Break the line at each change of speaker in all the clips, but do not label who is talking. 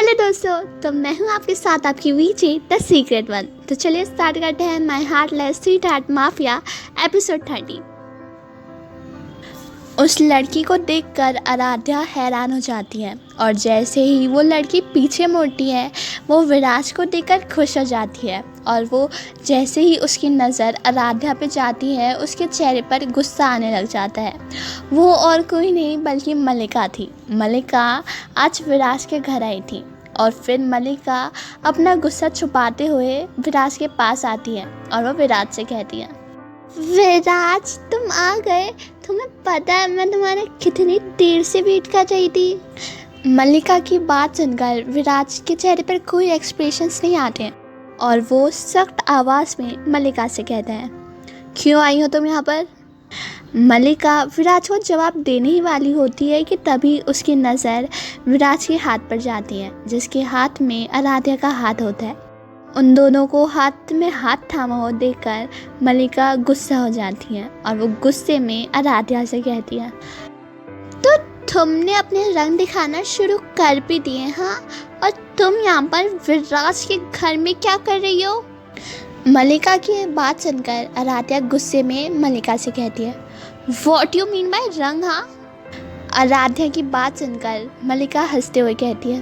Hello दोस्तों, तो मैं हूँ आपके साथ आपकी वीजे द सीक्रेट वन। तो चलिए स्टार्ट करते हैं my heartless sweet heart mafia episode 30। उस लड़की को देखकर आराध्या हैरान हो जाती है और जैसे ही वो लड़की पीछे मुड़ती है वो विराज को देखकर खुश हो जाती है। और वो जैसे ही उसकी नज़र आराध्या पे जाती है उसके चेहरे पर गुस्सा आने लग जाता है। वो और कोई नहीं बल्कि मलिका थी। मलिका आज विराज के घर आई थी और फिर मलिका अपना गुस्सा छुपाते हुए विराज के पास आती है और वो विराज से कहती है, विराज तुम आ गए। तुम्हें पता है मैं तुम्हारे कितनी देर से वेट कर रही थी। मल्लिका की बात सुनकर विराज के चेहरे पर कोई एक्सप्रेशंस नहीं आते और वो सख्त आवाज़ में मल्लिका से कहते हैं, क्यों आई हो तुम यहाँ पर। मल्लिका विराज को जवाब देने ही वाली होती है कि तभी उसकी नज़र विराज के हाथ पर जाती है जिसके हाथ में आराध्या का हाथ होता है। उन दोनों को हाथ में हाथ थामा हो देखकर मल्लिका गुस्सा हो जाती है और वो गुस्से में आराध्या से कहती है, तो तुमने अपने रंग दिखाना शुरू कर भी दिए, हाँ? और तुम यहाँ पर विराज के घर में क्या कर रही हो। मल्लिका की बात सुनकर आराध्या गुस्से में मल्लिका से कहती है, व्हाट यू मीन बाय रंग, हाँ? आराध्या की बात सुनकर मल्लिका हंसते हुए कहती है,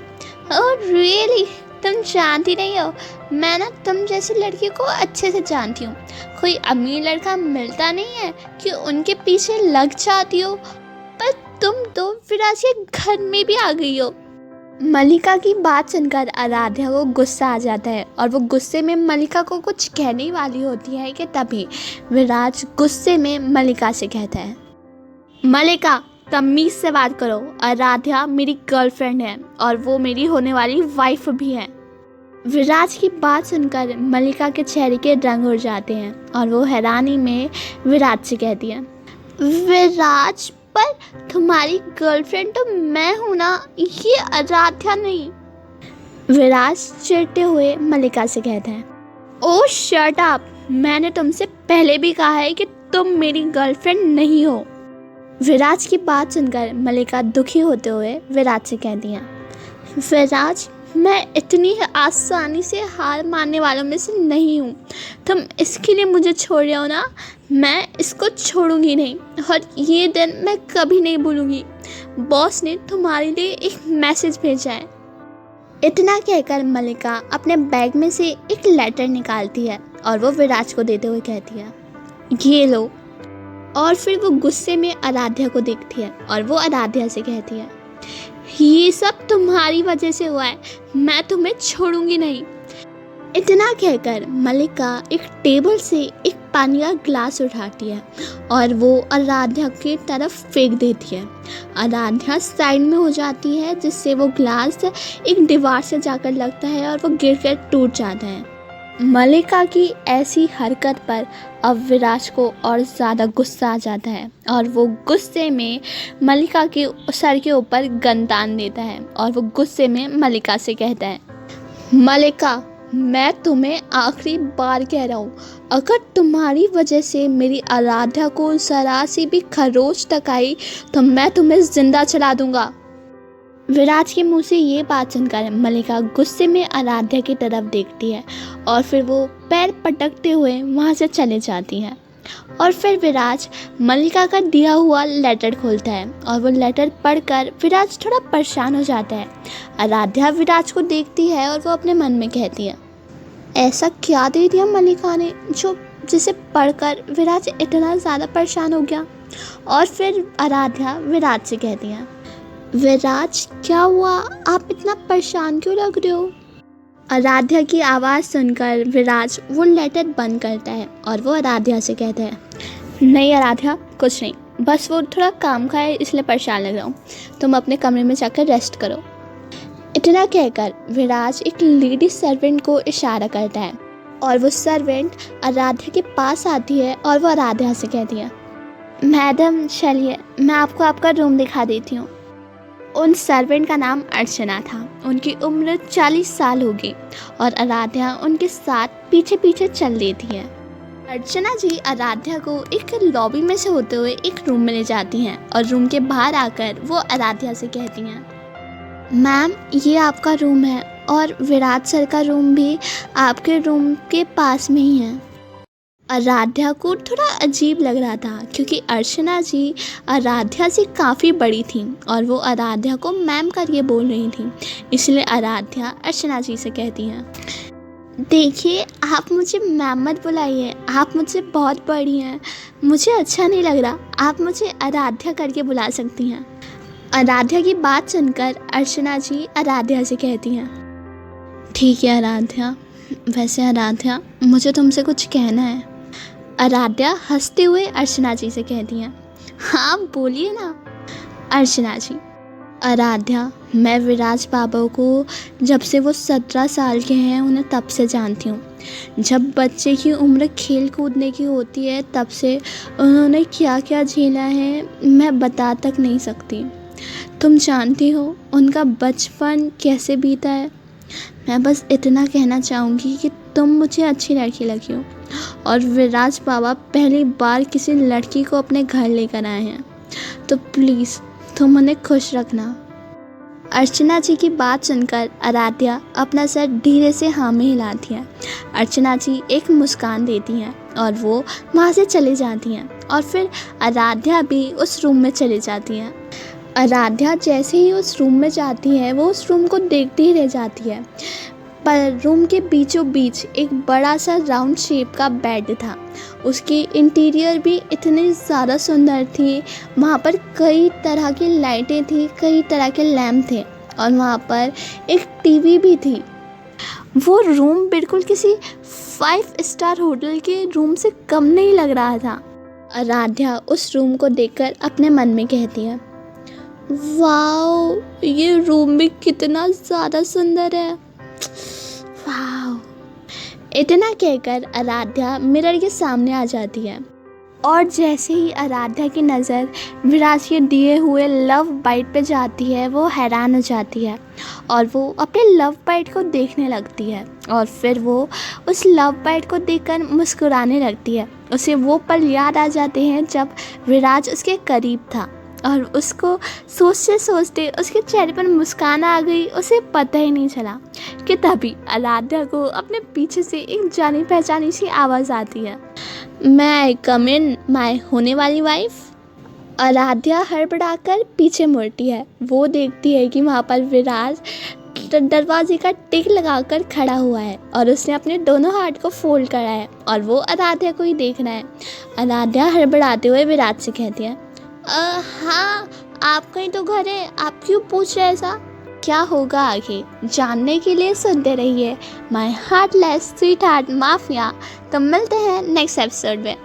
ओह रियली, तुम जानती नहीं हो, मैं ना तुम जैसी लड़की को अच्छे से जानती हूँ। कोई अमीर लड़का मिलता नहीं है कि उनके पीछे लग जाती हो, पर तुम तो विराज के घर में भी आ गई हो। मल्लिका की बात सुनकर आराध्या को गुस्सा आ जाता है और वो गुस्से में मल्लिका को कुछ कहने वाली होती है कि तभी विराज गुस्से में मल्लिका से कहता है, मल्लिका तमीज़ से बात करो। आराध्या मेरी गर्लफ्रेंड है और वो मेरी होने वाली वाइफ भी है। विराज की बात सुनकर मल्लिका के चेहरे के रंग उड़ जाते हैं और वो हैरानी में विराज से कहती है, विराज पर तुम्हारी गर्लफ्रेंड तो मैं हूँ ना, ये आराध्या नहीं। विराज चिढ़ते हुए मल्लिका से कहते हैं, ओह शट अप, मैंने तुमसे पहले भी कहा है कि तुम मेरी गर्लफ्रेंड नहीं हो। विराज की बात सुनकर मल्लिका दुखी होते हुए विराज से कहती हैं, विराज मैं इतनी आसानी से हार मानने वालों में से नहीं हूँ। तुम इसके लिए मुझे छोड़ रहे हो ना, मैं इसको छोड़ूंगी नहीं और ये दिन मैं कभी नहीं भूलूंगी। बॉस ने तुम्हारे लिए एक मैसेज भेजा है। इतना कहकर मल्लिका अपने बैग में से एक लेटर निकालती है और वो विराज को देते हुए कहती है, ये लो। और फिर वो गुस्से में आराध्या को देखती है और वो आराध्या से कहती है, ये सब तुम्हारी वजह से हुआ है, मैं तुम्हें छोड़ूंगी नहीं। इतना कहकर मल्लिका एक टेबल से एक पानी का ग्लास उठाती है और वो आराध्या की तरफ फेंक देती है। आराध्या साइड में हो जाती है जिससे वो ग्लास एक दीवार से जाकर लगता है और वो गिरकर टूट जाता है। मल्लिका की ऐसी हरकत पर अब विराज को और ज़्यादा गुस्सा आ जाता है और वो गुस्से में मल्लिका के सर के ऊपर गन तान देता है और वो गुस्से में मल्लिका से कहता है, मल्लिका मैं तुम्हें आखिरी बार कह रहा हूँ, अगर तुम्हारी वजह से मेरी आराध्या को ज़रा सी भी खरोच तक आई तो मैं तुम्हें ज़िंदा चला दूँगा। विराज के मुंह से ये बात सुनकर मल्लिका गुस्से में आराध्या की तरफ देखती है और फिर वो पैर पटकते हुए वहाँ से चले जाती है। और फिर विराज मल्लिका का दिया हुआ लेटर खोलता है और वो लेटर पढ़कर विराज थोड़ा परेशान हो जाता है। आराध्या विराज को देखती है और वो अपने मन में कहती है, ऐसा क्या दे दिया मल्लिका ने जिसे पढ़कर विराज इतना ज़्यादा परेशान हो गया। और फिर आराध्या विराज से कहती है, विराज क्या हुआ, आप इतना परेशान क्यों लग रहे हो। आराध्या की आवाज़ सुनकर विराज वो लेटर बंद करता है और वो आराध्या से कहता है, नहीं आराध्या कुछ नहीं, बस वो थोड़ा काम का है इसलिए परेशान लग रहा हूँ, तुम अपने कमरे में जाकर रेस्ट करो। इतना कहकर विराज एक लेडी सर्वेंट को इशारा करता है और वो सर्वेंट आराध्या के पास आती है और वो आराध्या से कहती है, मैडम चलिए मैं आपको आपका रूम दिखा देती हूँ। उन सर्वेंट का नाम अर्चना था। उनकी उम्र 40 साल होगी और आराध्या उनके साथ पीछे पीछे चल देती है। अर्चना जी आराध्या को एक लॉबी में से होते हुए एक रूम में ले जाती हैं और रूम के बाहर आकर वो आराध्या से कहती हैं, मैम, ये आपका रूम है और विराट सर का रूम भी आपके रूम के पास में ही है। आराध्या को थोड़ा अजीब लग रहा था क्योंकि अर्चना जी आराध्या से काफ़ी बड़ी थी और वो आराध्या को मैम करके बोल रही थी। इसलिए आराध्या अर्चना जी से कहती हैं, देखिए, आप मुझे मैम मत बुलाइए, आप मुझसे बहुत बड़ी हैं, मुझे अच्छा नहीं लग रहा, आप मुझे आराध्या करके बुला सकती हैं। आराध्या की बात सुनकर अर्चना जी आराध्या से कहती हैं, ठीक है आराध्या, वैसे आराध्या मुझे तुमसे कुछ कहना है। आराध्या हंसते हुए अर्चना जी से कहती हैं, हाँ बोलिए ना। अर्चना जी, आराध्या, मैं विराज बाबा को जब से वो 17 साल के हैं उन्हें तब से जानती हूँ। जब बच्चे की उम्र खेल कूदने की होती है तब से उन्होंने क्या क्या झेला है मैं बता तक नहीं सकती। तुम जानती हो उनका बचपन कैसे बीता है। मैं बस इतना कहना चाहूँगी कि तुम मुझे अच्छी लड़की लगी हो और विराज बाबा पहली बार किसी लड़की को अपने घर लेकर आए हैं, तो प्लीज़ तुम उन्हें खुश रखना। अर्चना जी की बात सुनकर आराध्या अपना सर धीरे से हाँ में हिलाती है। अर्चना जी एक मुस्कान देती हैं और वो वहाँ से चली जाती हैं और फिर आराध्या भी उस रूम में चली जाती हैं। आराध्या जैसे ही उस रूम में जाती है वो उस रूम को देखती ही रह जाती है, पर रूम के बीचों बीच एक बड़ा सा राउंड शेप का बेड था। उसकी इंटीरियर भी इतनी ज़्यादा सुंदर थी। वहाँ पर कई तरह की लाइटें थी, कई तरह के लैम्प थे और वहाँ पर एक टीवी भी थी। वो रूम बिल्कुल किसी 5 स्टार होटल के रूम से कम नहीं लग रहा था। आराध्या उस रूम को देखकर अपने मन में कहती है, वाओ, ये रूम भी कितना ज़्यादा सुंदर है, वाओ। इतना कहकर आराध्या मिरर के सामने आ जाती है और जैसे ही आराध्या की नज़र विराज के दिए हुए लव बाइट पे जाती है वो हैरान हो जाती है और वो अपने लव बाइट को देखने लगती है और फिर वो उस लव बाइट को देखकर मुस्कुराने लगती है। उसे वो पल याद आ जाते हैं जब विराज उसके करीब था और उसको सोचते सोचते उसके चेहरे पर मुस्कान आ गई। उसे पता ही नहीं चला कि तभी आराध्या को अपने पीछे से एक जानी पहचानी सी आवाज़ आती है, मैं कम इन माय होने वाली वाइफ। आराध्या हड़बड़ाकर पीछे मुड़ती है। वो देखती है कि वहाँ पर विराज दरवाजे का टिक लगाकर खड़ा हुआ है और उसने अपने दोनों हाथ को फोल्ड करा है और वो आराध्या को ही देख रहा है। आराध्या हड़बड़ाते हुए विराज से कहती है, हाँ, आपका ही तो घर है, आप क्यों पूछ रहे ऐसा। क्या होगा आगे जानने के लिए सुनते रहिए my heartless sweet heart mafia. तो मिलते हैं नेक्स्ट एपिसोड में।